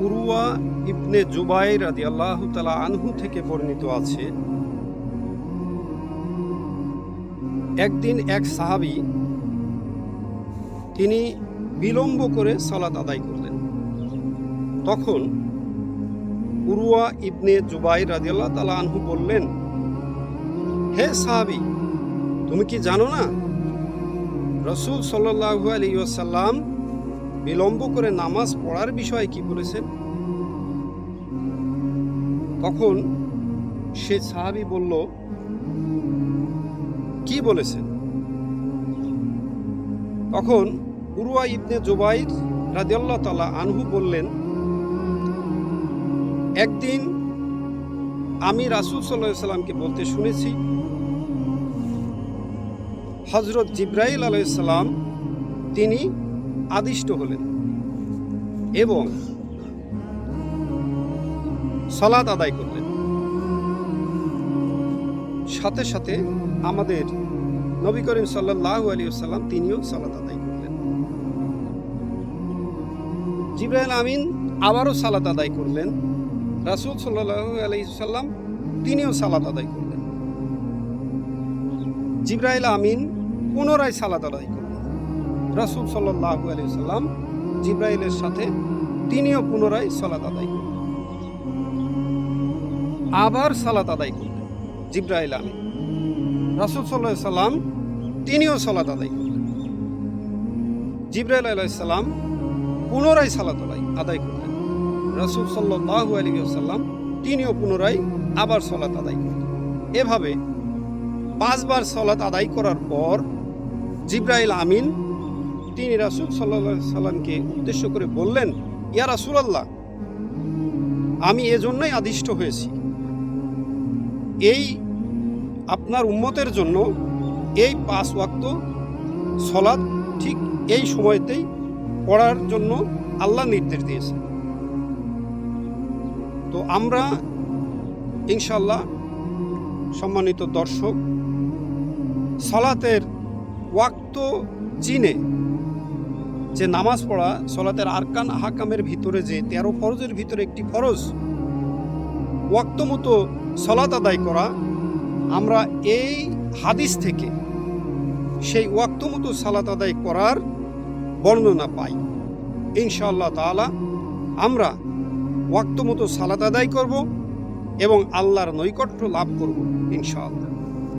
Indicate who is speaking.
Speaker 1: উরওয়া ইবনে জুবাইর রাদিয়াল্লাহু তাআলা আনহু থেকে বর্ণিত আছে, একদিন এক সাহাবী তিনি বিলম্ব করে সালাত আদায় করলেন। তখন উরওয়া ইবনে জুবাইর রাদিয়াল্লাহু তাআলা আনহু বললেন, হে সাহাবী, তুমি কি জানো না রাসূল সাল্লাল্লাহু আলাইহি ওয়াসাল্লাম বিলম্ব করে নামাজ পড়ার বিষয়ে কি বলেছেন? তখন সে সাহাবী বলল, কি বলেছেন? তখন উরওয়া ইবনে জুবাইর রাদিয়াল্লাহু তাআলা আনহু বললেন, একদিন আমি রাসূল সাল্লাল্লাহু আলাইহি সাল্লামকে বলতে শুনেছি, হযরত জিবরাইল আলাইহিস সালাম তিনি আদিষ্ট হলেন এবং সালাত আদায় করলেন। সাথে সাথে আমাদের নবী করিম সাল্লাল্লাহু আলাইহি ওয়াসাল্লাম তিনিও সালাত আদায় করলেন। জিবরাইল আমিন আবারও সালাত আদায় করলেন। রাসূল সাল্লাল্লাহু আলাইহি ওয়াসাল্লাম তিনিও সালাত আদায় করলেন। জিবরাইল আমিন পুনরায় সালাত আদায় করলেন। রাসূল সাল্লাল্লাহু আলাইহি ওয়াসাল্লাম জিবরাইলের সাথে তিনিও পুনরায় সালাত আদায় করলেন। আবার সালাত আদায় করলেন জিবরাইল আমিন। রাসূল সাল্লাল্লাহু আলাইহি ওয়াসাল্লাম তিনিও সালাত আদায় করলেন। জিবরাইল আলাইহিস সালাম পুনরায় সালাত আদায় করলেন। রাসূল সাল্লাল্লাহু আলাইহি ওয়াসাল্লাম তিনিও পুনরায় আবার সালাত আদায় করলেন। এভাবে 5 বার সালাত আদায় করার পর জিবরাইল আমিন তিনি রাসূল সাল্লাল্লাহু আলাইহি সাল্লামকে উদ্দেশ্য করে বললেন, ইয়া রাসূলুল্লাহ, আমি এজন্যই আদিষ্ট হয়েছি, এই আপনার উম্মতের জন্য এই 5 ওয়াক্ত সালাত ঠিক এই সময়তেই পড়ার জন্য আল্লাহ নির্দেশ দিয়েছেন। তো আমরা ইনশাআল্লাহ সম্মানিত দর্শক, সালাতের ওয়াক্ত চিনে যে নামাজ পড়া, সালাতের আরকান আহকামের ভিতরে যে 13 ফরজের ভিতরে একটি ফরজ ওয়াক্ত মতো সালাত আদায় করা, আমরা এই হাদিস থেকে সেই ওয়াক্ত মতো সালাত আদায় করার বর্ণনা পাই। ইনশাআল্লাহ তাআলা আমরা ওয়াক্ত মতো সালাত আদায় করব এবং আল্লাহর নৈকট্য লাভ করব ইনশাআল্লাহ।